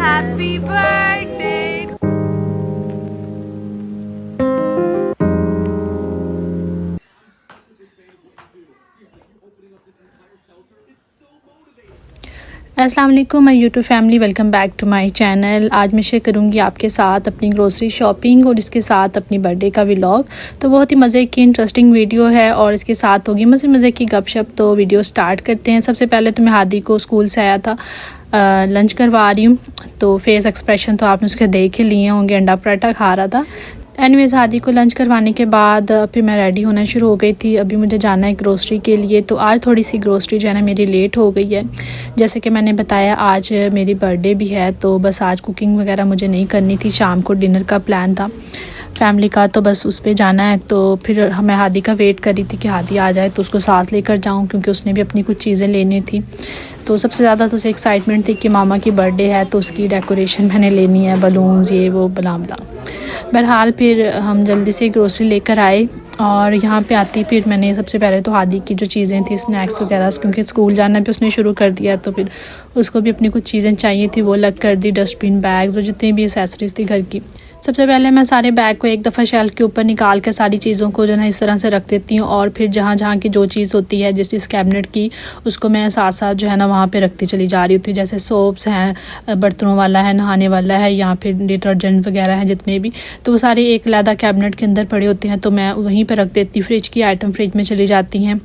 Happy birthday. अस्सलाम वालेकुम my YouTube family, welcome back to my channel. आज मैं शेयर करूंगी आपके साथ अपनी ग्रोसरी शॉपिंग और इसके साथ अपनी बर्थडे का व्लॉग। तो बहुत ही मज़े की इंटरेस्टिंग वीडियो है और इसके साथ होगी मज़े की गपशप। तो वीडियो स्टार्ट करते हैं। सबसे पहले तो मैं हादी को स्कूल से आया था, लंच करवा रही हूँ। तो फेस एक्सप्रेशन तो आपने उसके देख ही लिए होंगे, अंडा पराठा खा रहा था। एनीवेज हादी को लंच करवाने के बाद फिर मैं रेडी होना शुरू हो गई थी। अभी मुझे जाना है ग्रोसरी के लिए। तो आज थोड़ी सी ग्रोसरी जो है ना मेरी लेट हो गई है। जैसे कि मैंने बताया आज मेरी बर्थडे भी है, तो बस आज कुकिंग वगैरह मुझे नहीं करनी थी। शाम को डिनर का प्लान था फैमिली का, तो बस उस पर जाना है। तो फिर मैं हादी का वेट कर रही थी कि हादी आ जाए तो उसको साथ लेकर जाऊँ, क्योंकि उसने भी अपनी कुछ चीज़ें लेनी थी। तो सबसे ज़्यादा तो उसे एक्साइटमेंट थी कि मामा की बर्थडे है तो उसकी डेकोरेशन मैंने लेनी है, बलून्स ये वो बला बला। बहरहाल फिर हम जल्दी से ग्रोसरी लेकर आए और यहाँ पे आती फिर मैंने सबसे पहले तो हादी की जो चीज़ें थी स्नैक्स वगैरह, क्योंकि स्कूल जाना भी उसने शुरू कर दिया तो फिर उसको भी अपनी कुछ चीज़ें चाहिए थी, वो अलग कर दी। डस्टबिन, बैग्स और जितनी भी एसेसरीज थी घर की। सबसे पहले मैं सारे बैग को एक दफ़ा शेल्फ के ऊपर निकाल के सारी चीज़ों को जो है इस तरह से रख देती हूँ, और फिर जहाँ जहाँ की जो चीज़ होती है जिस कैबिनेट की, उसको मैं साथ साथ जो है ना वहाँ पे रखती चली जा रही होती हूँ। जैसे सोप्स हैं, बर्तनों वाला है, नहाने वाला है, या फिर डिटर्जेंट वगैरह है जितने भी, तो वो सारे एक अलग कैबिनेट के अंदर पड़े होते हैं, तो मैं वहीं पर रख देती हूँ। फ्रिज की आइटम फ्रिज में चली जाती हैं,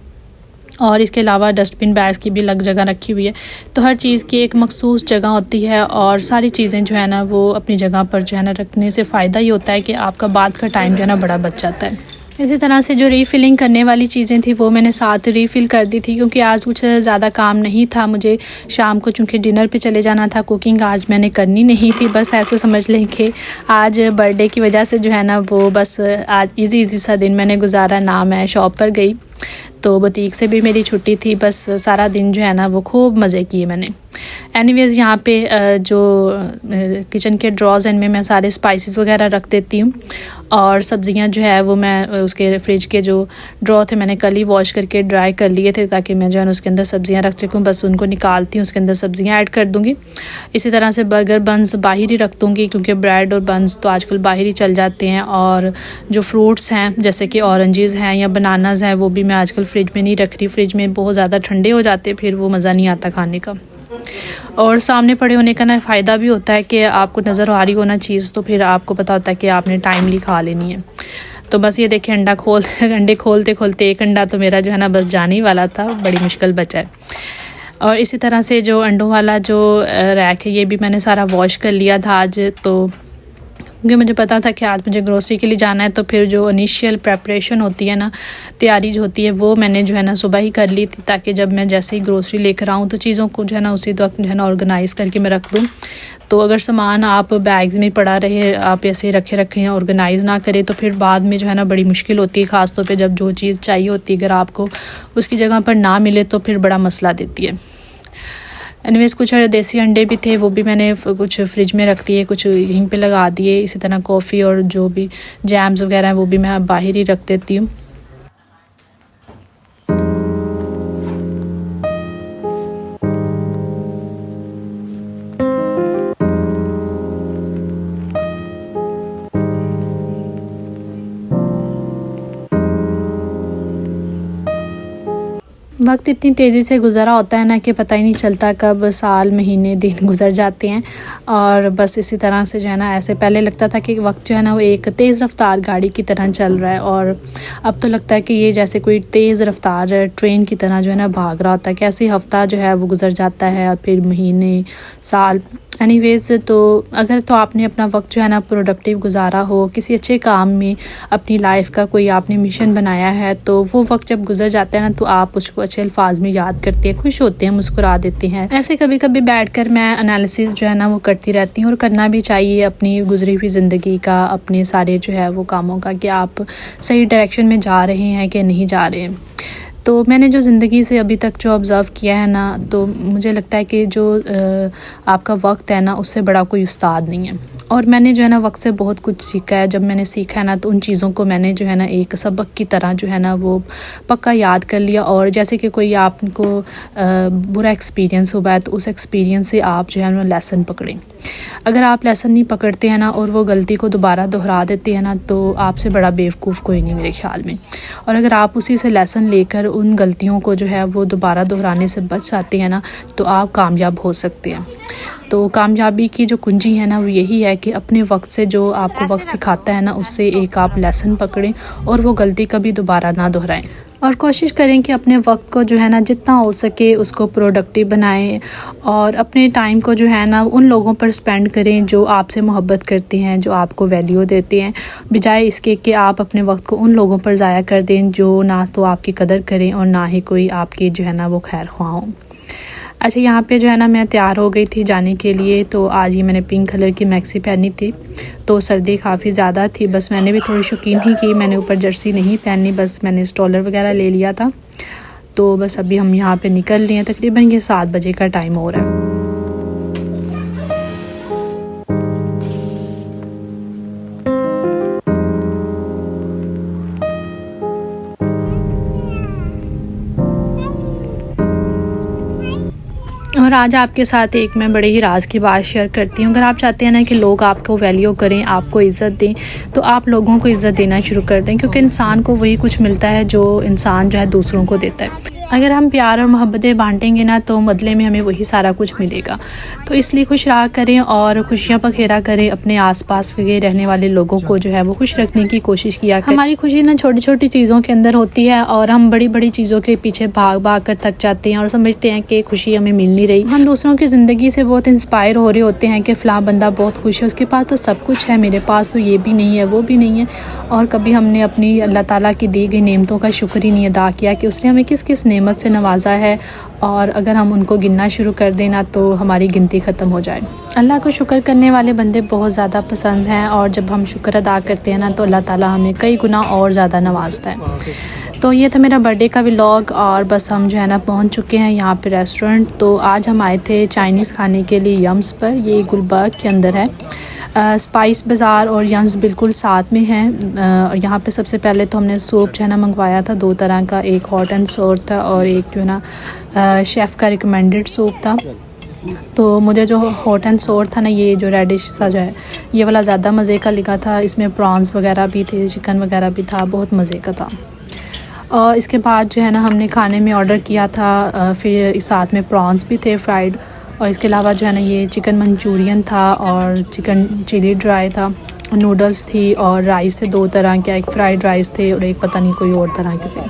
और इसके अलावा डस्टबिन बैग्स की भी अलग जगह रखी हुई है। तो हर चीज़ की एक मखसूस जगह होती है, और सारी चीज़ें जो है ना वो अपनी जगह पर जो है ना रखने से फ़ायदा ही होता है कि आपका बाद का टाइम जो है ना बड़ा बच जाता है। इसी तरह से जो रीफ़िलिंग करने वाली चीज़ें थी वो मैंने साथ रीफ़िल कर दी थी, क्योंकि आज कुछ ज़्यादा काम नहीं था मुझे। शाम को चूँकि डिनर पे चले जाना था, कुकिंग आज मैंने करनी नहीं थी। बस ऐसे समझ लें कि आज बर्थडे की वजह से जो है ना वो बस आज इजी सा दिन मैंने गुजारा ना। मैं शॉप पर गई तो बुटीक से भी मेरी छुट्टी थी। बस सारा दिन जो है ना वो खूब मज़े किए मैंने। एनीवेज़ यहाँ पे जो किचन के ड्रॉज़ हैं इनमें मैं सारे स्पाइसेस वगैरह रख देती हूँ, और सब्ज़ियाँ जो है वो मैं उसके फ्रिज के जो ड्रॉ थे मैंने कल ही वॉश करके ड्राई कर लिए थे, ताकि मैं जो है उसके अंदर सब्ज़ियाँ रख सकूँ। बस उनको निकालती हूँ, उसके अंदर सब्ज़ियाँ ऐड कर दूँगी। इसी तरह से बर्गर बन्स बाहर ही रख दूँगी, क्योंकि ब्रेड और बन्स तो आजकल बाहर ही चल जाते हैं। और जो फ्रूट्स हैं जैसे कि ऑरेंजेस हैं या बनानाज हैं, वो भी मैं आजकल फ्रिज में नहीं रख रही। फ्रिज में बहुत ज़्यादा ठंडे हो जाते, फिर वो मज़ा नहीं आता खाने का। और सामने पड़े होने का ना फ़ायदा भी होता है कि आपको नज़र आ रही होना चीज़, तो फिर आपको पता होता है कि आपने टाइमली खा लेनी है। तो बस ये देखें अंडे खोलते खोलते एक अंडा तो मेरा जो है ना बस जाने ही वाला था, बड़ी मुश्किल बचा है। और इसी तरह से जो अंडों वाला जो रैक है ये भी मैंने सारा वॉश कर लिया था आज, तो क्योंकि मुझे पता था कि आज मुझे ग्रोसरी के लिए जाना है। तो फिर जो इनिशियल प्रेपरेशन होती है ना, तैयारी जो होती है, वो मैंने जो है ना सुबह ही कर ली थी, ताकि जब मैं जैसे ही ग्रोसरी लेकर आऊँ तो चीज़ों को जो है ना उसी वक्त जो है ना ऑर्गेनाइज़ करके मैं रख दूँ। तो अगर सामान आप बैग्स में पड़ा रहे, आप ऐसे रखे ऑर्गेनाइज़ ना करें, तो फिर बाद में जो है ना बड़ी मुश्किल होती है, ख़ास तौर पे जब जो चीज़ चाहिए होती है अगर आपको उसकी जगह पर ना मिले तो फिर बड़ा मसला देती है। एनीवेज़ कुछ देसी अंडे भी थे, वो भी मैंने कुछ फ्रिज में रख दिए, कुछ यहीं पे लगा दिए। इसी तरह कॉफ़ी और जो भी जैम्स वगैरह हैं वो भी मैं बाहर ही रख देती हूँ। वक्त इतनी तेज़ी से गुज़रा होता है ना कि पता ही नहीं चलता कब साल महीने दिन गुज़र जाते हैं। और बस इसी तरह से जो है ना, ऐसे पहले लगता था कि वक्त जो है ना वो एक तेज़ रफ्तार गाड़ी की तरह चल रहा है, और अब तो लगता है कि ये जैसे कोई तेज़ रफ्तार ट्रेन की तरह जो है ना भाग रहा होता है। कैसे हफ़्ता जो है वो गुज़र जाता है, और फिर महीने, साल। एनीवेज़ तो अगर तो आपने अपना वक्त जो है ना प्रोडक्टिव गुजारा हो, किसी अच्छे काम में अपनी लाइफ का कोई आपने मिशन बनाया है, तो वो वक्त जब गुजर जाता है ना तो आप उसको अच्छे अल्फाज में याद करते हैं, खुश होते हैं, मुस्कुरा देते हैं। ऐसे कभी कभी बैठकर मैं एनालिसिस जो है ना वो करती रहती हूँ, और करना भी चाहिए अपनी गुजरी हुई ज़िंदगी का, अपने सारे जो है वो कामों का, कि आप सही डायरेक्शन में जा रहे हैं कि नहीं जा रहे हैं। तो मैंने जो ज़िंदगी से अभी तक जो ऑब्ज़र्व किया है ना, तो मुझे लगता है कि जो आपका वक्त है ना, उससे बड़ा कोई उस्ताद नहीं है। और मैंने जो है ना वक्त से बहुत कुछ सीखा है। जब मैंने सीखा है ना, तो उन चीज़ों को मैंने जो है ना एक सबक की तरह जो है ना वो पक्का याद कर लिया। और जैसे कि कोई आपको बुरा एक्सपीरियंस हुआ है, तो उस एक्सपीरियंस से आप जो है ना लेसन पकड़ें। अगर आप लेसन नहीं पकड़ते हैं ना और वो गलती को दोबारा दोहरा देते हैं ना, तो आपसे बड़ा बेवकूफ़ कोई नहीं मेरे ख़्याल में। और अगर आप उसी से लेसन लेकर उन गलतियों को जो है वो दोबारा दोहराने से बच जाते हैं ना, तो आप कामयाब हो सकते हैं। तो कामयाबी की जो कुंजी है ना, वो यही है कि अपने वक्त से जो आपको वक्त सिखाता है ना, उससे एक आप लेसन पकड़ें और वो गलती कभी दोबारा ना दोहराएं। और कोशिश करें कि अपने वक्त को जो है ना जितना हो सके उसको प्रोडक्टिव बनाएं और अपने टाइम को जो है ना उन लोगों पर स्पेंड करें जो आपसे मोहब्बत करते हैं, जो आपको वैल्यू देते हैं, बजाय इसके कि आप अपने वक्त को उन लोगों पर ज़ाया कर दें जो ना तो आपकी कदर करें और ना ही कोई आपकी जो है ना वो खैर ख्वाह हो। अच्छा, यहाँ पे जो है ना मैं तैयार हो गई थी जाने के लिए। तो आज ही मैंने पिंक कलर की मैक्सी पहनी थी, तो सर्दी काफ़ी ज़्यादा थी। बस मैंने भी थोड़ी शौकीन ही की, मैंने ऊपर जर्सी नहीं पहनी, बस मैंने स्टॉलर वगैरह ले लिया था। तो बस अभी हम यहाँ पे निकल रहे हैं, तकरीबन ये 7 बजे का टाइम हो रहा है। और आज आपके साथ एक मैं बड़े ही राज की बात शेयर करती हूँ। अगर आप चाहते हैं ना कि लोग आपको वैल्यू करें, आपको इज़्ज़त दें, तो आप लोगों को इज़्ज़त देना शुरू कर दें, क्योंकि इंसान को वही कुछ मिलता है जो इंसान जो है दूसरों को देता है। अगर हम प्यार और मोहब्बतें बांटेंगे ना, तो बदले में हमें वही सारा कुछ मिलेगा। तो इसलिए खुश रहा करें और खुशियाँ बखेरा करें। अपने आसपास के रहने वाले लोगों को जो है वो खुश रखने की कोशिश किया करें। हमारी खुशी ना छोटी छोटी चीज़ों के अंदर होती है और हम बड़ी बड़ी चीज़ों के पीछे भाग भाग कर थक जाते हैं और समझते हैं कि खुशी हमें मिल नहीं रही। हम दूसरों की ज़िंदगी से बहुत इंस्पायर हो रहे होते हैं कि फ़लाँ बंदा बहुत खुश है, उसके पास तो सब कुछ है, मेरे पास तो ये भी नहीं है, वो भी नहीं है। और कभी हमने अपनी अल्लाह ताला की दी गई नेमतों का शुक्र ही नहीं अदा किया कि उसने हमें किस किस नेमत से नवाजा है। और अगर हम उनको गिनना शुरू कर देना, तो हमारी गिनती ख़त्म हो जाए। अल्लाह को शुक्र करने वाले बंदे बहुत ज़्यादा पसंद हैं और जब हम शुक्र अदा करते हैं ना, तो अल्लाह ताला हमें कई गुना और ज़्यादा नवाजता है। तो ये था मेरा बर्थडे का व्लॉग और बस हम जो है ना पहुंच चुके हैं यहाँ पे रेस्टोरेंट। तो आज हम आए थे चाइनीज़ खाने के लिए यम्स पर, ये गुलबर्ग के अंदर है। स्पाइस बाज़ार और यम्स बिल्कुल साथ में हैं। और यहाँ पे सबसे पहले तो हमने सूप जो है ना मंगवाया था 2 तरह का, एक हॉट एंड सोर था और एक जो है ना शेफ़ का रिकमेंडेड सूप था। तो मुझे जो हॉट एंड सोर था ना, ये जो रेडिश सा जो है, ये वाला ज़्यादा मज़े का लिखा था। इसमें प्रॉन्स वगैरह भी थे, चिकन वगैरह भी था, बहुत मज़े का था। और इसके बाद जो है ना हमने खाने में ऑर्डर किया था, फिर साथ में प्रॉन्स भी थे फ्राइड, और इसके अलावा जो है ना ये चिकन मंचूरियन था और चिकन चिली ड्राई था, नूडल्स थी और राइस थे 2 तरह के, एक फ्राइड राइस थे और एक पता नहीं कोई और तरह के थे।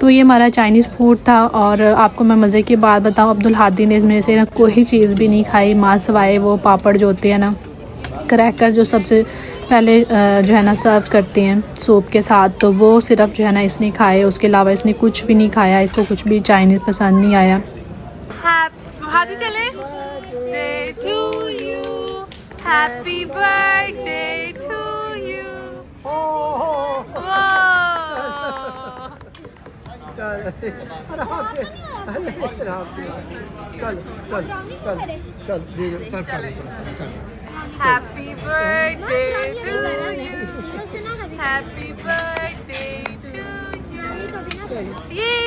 तो ये हमारा चाइनीज़ फूड था। और आपको मैं मज़े की बात बताऊँ, अब्दुल हादी ने मेरे से ना कोई चीज़ भी नहीं खाई, माँ सवाए वो पापड़ जो होते हैं ना, क्रैकर जो सबसे पहले जो है ना सर्व करते हैं सूप के साथ, तो वो सिर्फ जो है ना इसने खाए, उसके अलावा इसने कुछ भी नहीं खाया। इसको कुछ भी चाइनीज़ पसंद नहीं आया। हाथी चले Day to you, happy birthday to you. Happy birthday to you. Happy birthday to you.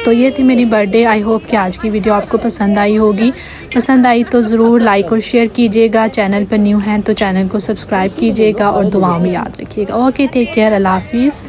तो ये थी मेरी बर्थडे। आई होप कि आज की वीडियो आपको पसंद आई होगी। पसंद आई तो ज़रूर लाइक और शेयर कीजिएगा। चैनल पर न्यू हैं तो चैनल को सब्सक्राइब कीजिएगा और दुआओं में याद रखिएगा। ओके, टेक केयर, अल्लाह हाफिज़।